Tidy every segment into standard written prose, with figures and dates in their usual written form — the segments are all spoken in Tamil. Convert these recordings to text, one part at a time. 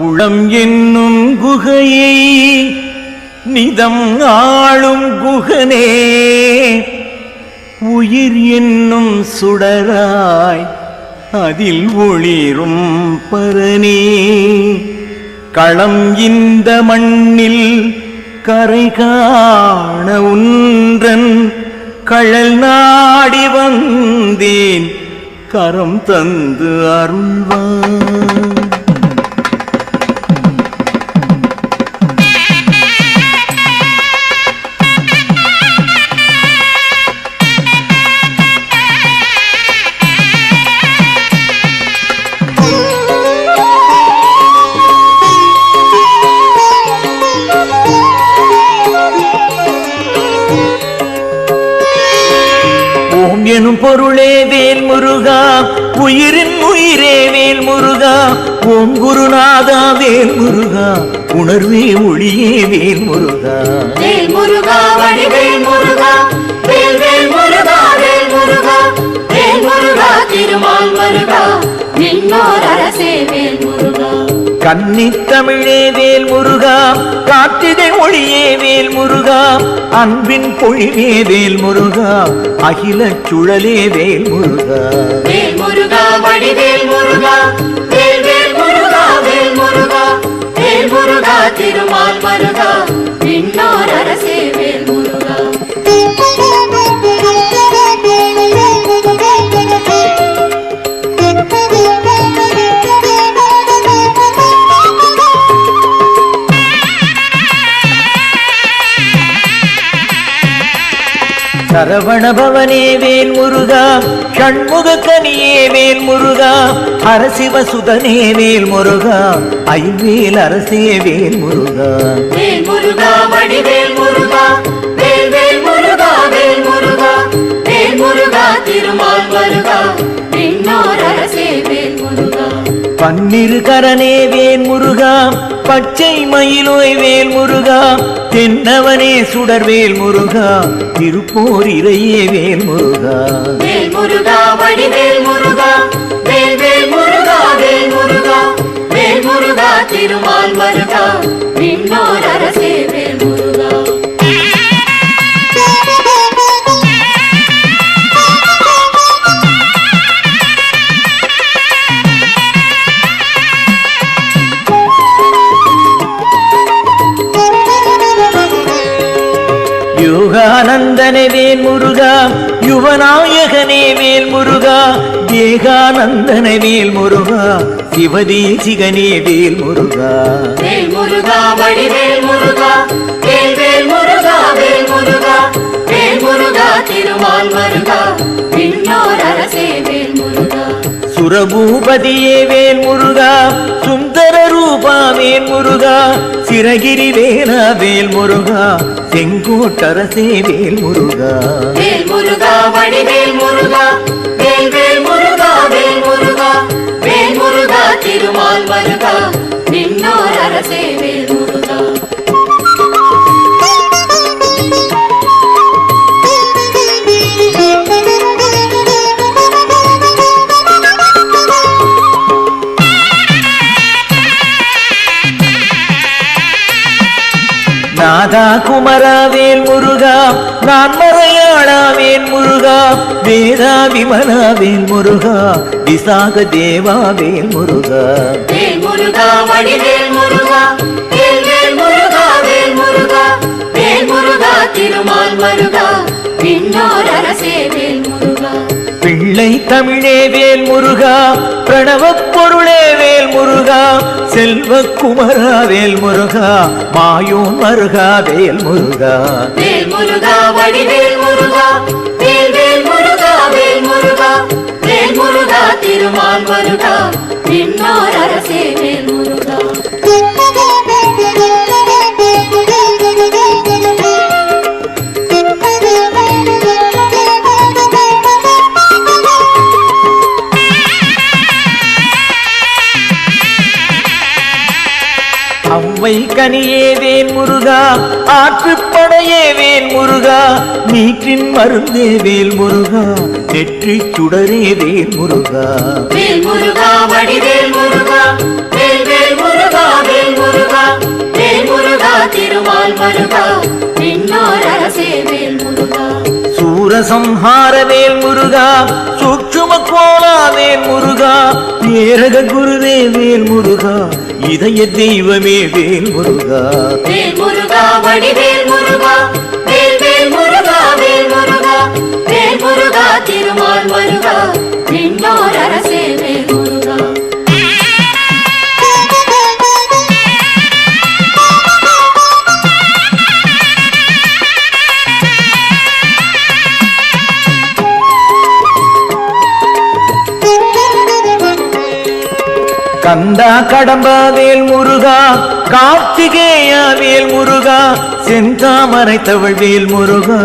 உளம் என்னும் குகையை நிதம் ஆளும் குகனே, உயிர் என்னும் சுடராய் அதில் ஒளிரும் பரனே, களம் இந்த மண்ணில் கரை காண உன்றன் கழல் நாடி வந்தேன், கரம் தந்து அருள்வான். எனும் பொருளே வேல் முருகா, உயிரின் உயிரே வேல் முருகா, ஓம் குருநாதா வேல் முருகா, உணர்வே ஒளியே வேல் முருகா. வேல் முருகா வடிவேல் முருகா, வேல் வேல் முருகா வேல் முருகா, வேல் முருகா திருமால் முருகா, விண்ணோர் அரசே வேல் முருகா. கன்னித்தமிழே வேல் முருகா, கார்த்திகை ஒளியே வேல் முருகா, அன்பின் பொழிவே வேல் முருகா, அகில சுழலே வேல் முருகா. வேல் முருகா வடிவேல் முருகா, வேல் வேல் முருகா வேல் முருகா, வேல் முருகா திருமால் முருகா, விண்ணோர் அரசே வேல் முருகா. சரவணபவனே வேல் முருகா, ஷண்முக கனியே வேல் முருகா, ஹரசிவசுதனே வேல் முருகா, ஐவேல் அரசே வேல் முருகா. வேல் முருகா வடிவேல் முருகா, வேல் வேல் முருகா வேல் முருகா, வேல் முருகா திருமால் முருகா, விண்ணோர் அரசே வேல் முருகா. பன்னிரு கரனே வேல் முருகா, பச்சை மயிலோய் வேல் முருகா, தென்னவனே சுடர் வேல் முருகா, திருப்போர் இறையே வேல் முருகா. வேல் முருகா வடிவேல் முருகா, வேல் வேல் முருகா வேல் முருகா, வேல் முருகா திருமால் முருகா, விண்ணோர் அரசே வேல் முருகா. யோகானந்தனே வேல் முருகா, யுவநாயகனே வேல் முருகா, தேகானந்தனே வேல் முருகா, சிவதேசிகனே வேல் முருகா. வேல் முருகா வடிவேல் முருகா, வேல் வேல் முருகா வேல் முருகா, வேல் முருகா திருமால் முருகா, விண்ணோர் அரசே வேல் முருகா. சுரபூபதியே வேல் முருகா, சுந்தர ரூபா வேல் முருகா, சிரகிரி வேலா வேல் முருகா, செங்கோட்டரசே வேல் முருகா. வேல் முருகா வடிவேல் முருகா, வேல் வேல் முருகா வேல் முருகா, வேல் முருகா திருமால் முருகா, விண்ணோர் அரசே வேல் முருகா. நாதா குமரா வேல் முருகா, நான் மறையாளா வேல் முருகா, வேதா விமலா வேல் முருகா, விசாக தேவா வேல் முருகா. வேல் முருகா வடிவேல் முருகா, வேல் வேல் முருகா வேல் முருகா, வேல் முருகா திருமால் முருகா, விண்ணோர் அரசே வேல் முருகா. பிள்ளை தமிழே வேல் முருகா, பிரணவ பொருளே வேல் முருகா, செல்வ குமரா வேல் முருகா, மாயோன் மருகா வேல் முருகா. வேல் முருகா வடிவேல் முருகா, வேல் வேல் முருகா வேல் முருகா, வேல் முருகா திருமால் முருகா, விண்ணோர் அரசே வேல் முருகா. அவ்வை கனியே வேல் முருகா, ஆற்றுப்படையே வேல் முருகா, நீற்றின் மருந்தே வேல் முருகா, நெற்றி சுடரே வேல் முருகா. வேல் முருகா வடிவேல் முருகா, வேல் வேல் முருகா திருமால் மருகா விண்ணோர் அரசே வேல் முருகா சூரசம்ஹார வேல் முருகா சூட்சும கோலா வேல் முருகா ஏரக குருவே வேல் முருகா இதய தெய்வமே வேல் முருகா வேல் முருகா வடிவேல் முருகா வேல் வேல் முருகா வேல் முருகா வேல் முருகா திருமால் மருகா விண்ணோர் அரசே வேல் முருகா கந்தா கடம்பா வேல் முருகா கார்த்திகேயா வேல் முருகா செந்தாமரை தவள் வேல் முருகா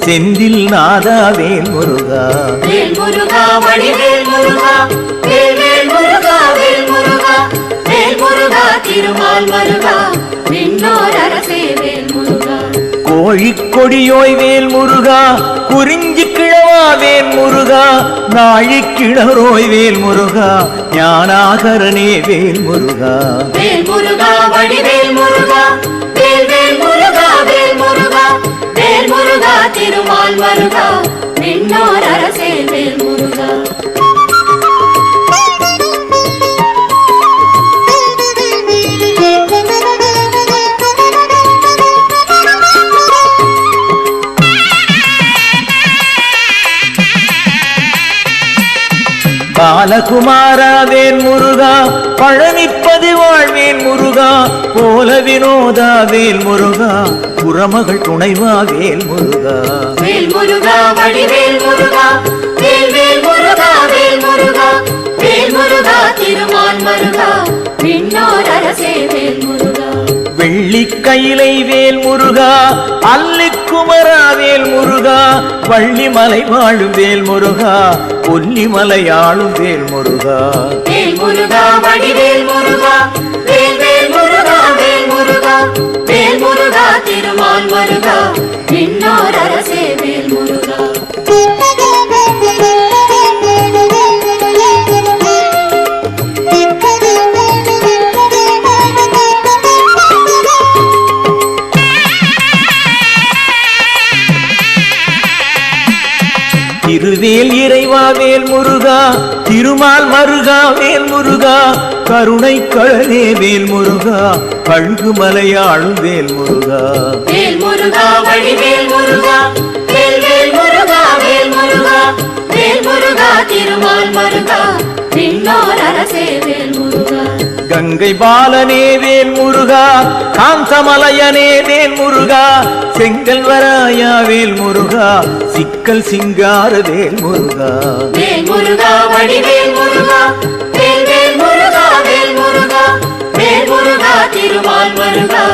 செந்தில் நாதா வேல் முருகா வேல் முருகா வடிவேல் முருகா வேல் வேல் முருகா வேல் முருகா வேல் முருகா திருமால் மருகா விண்ணோர் அரசே வேல் முருகா கோழிக்கொடியோய் வேல் முருகா குறிஞ்சி கிழவா வேல் முருகா நாழிக்கிணரோய் வேல் முருகா ஞானாகரனே வேல் முருகா வேல் முருகா வடிவேல் முருகா வேல் வேல் முருகா வேல் முருகா வேல் முருகா திருமால் மருகா விண்ணோர் அரசே வேல் முருகா பாலகுமாரா வேல் முருகா பழனிப்பதி வாழ்வேல் முருகா போல வினோதா வேல் முருகா புறமகள் துணைவா வேல் முருகா வேல் முருகா வடிவேல் முருகா வேல் வேல் முருகா வேல் முருகா வேல் முருகா திருமால் மருகா விண்ணோர் அரசே வேல் முருகா வெள்ளிக்கயிலை வேல் முருகா அல்லிக்குமரா வேல் முருகா வள்ளிமலை வாழும் வேல் முருகா கொல்லிமலை ஆளும் வேல் முருகா வேல் முருகா வடிவேல் முருகா வேல் வேல் முருகா வேல் முருகா வேல் முருகா திருமால் மருகா விண்ணோர் அரசே வேல் முருகா திருவேல் இறைவா வேல் முருகா திருமால் மருகா வேல் முருகா கருணை கழலே வேல் முருகா கழுகுமலையாளும் வேல் முருகா வேல் முருகா வடிவேல் முருகா வேல் வேல் முருகா வேல் முருகா வேல் முருகா திருமால் மருகா விண்ணோர் அரசே வேல் முருகா கங்கை பாலனே வேல் முருகா காந்தமலையனே வேல் முருகா செங்கல் வராயா வேல் முருகா சிக்கல் சிங்கார வேல் முருகா வேல் முருகா வடிவேல் முருகா வேல் வேல் முருகா வேல் முருகா வேல் முருகா திருமால் மருகா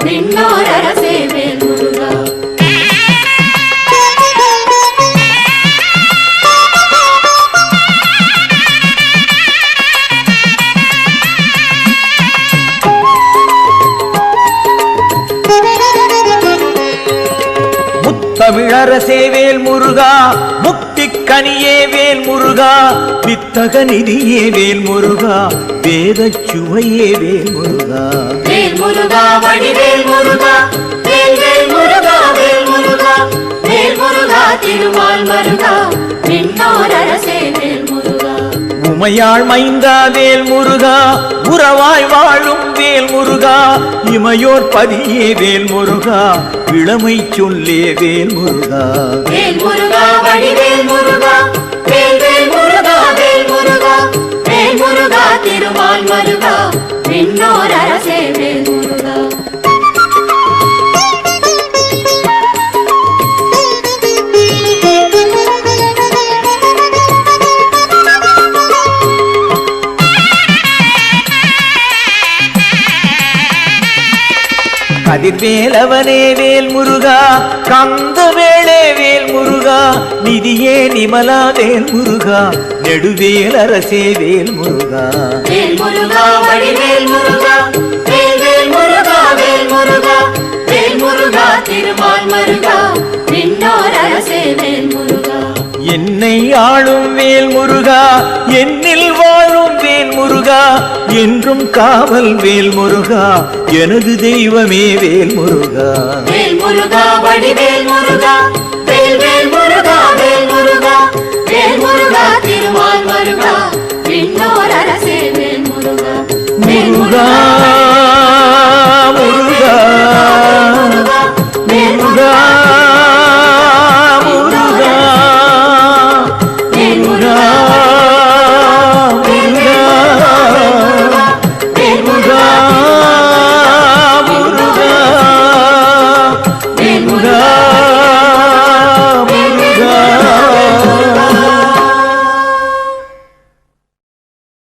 விண்ணோர் அரசே வேல் முருகா தமிழரசே வேல் முருகா முக்தி கனியே வேல் முருகா வித்தக நிதியே வேல் முருகா வேத சுவையே வேல் முருகா வேல் முருகா வடிவேல் முருகா வேல் வேல் முருகா வேல் முருகா வேல் முருகா திருமால் மருகா விண்ணோர் அரசே வேல் முருகா உமையாள் மைந்தா வேல் முருகா உறவாய் வாழும் வேல் முருகா இமையோர் பதியே வேல் முருகா இளமை சொல்லே வேல் முருகா வேல் முருகா வடிவேல் முருகா வேல் வேல் முருகா வேல் முருகா வேல் முருகா திருமால் மருகா விண்ணோர் அரசே வேல் முருகா கதிர்வேலவனே வேல் முருகா கந்த வேளே வேல் முருகா நிதியே நிமலா வேல் முருகா நெடுவேல் அரசே வேல் முருகா வேல் முருகா வடிவேல் முருகா வேல் வேல் முருகா வேல் முருகா வேல் முருகா திருமால் மருகா விண்ணோர் அரசே வேல் முருகா என்னை ஆளும் வேல் முருகா என்னில் வாழும் வேல் முருகா என்றும் காவல் வேல் முருகா எனது தெய்வமே வேல் முருகா வேல் முருகா வடிவேல் முருகா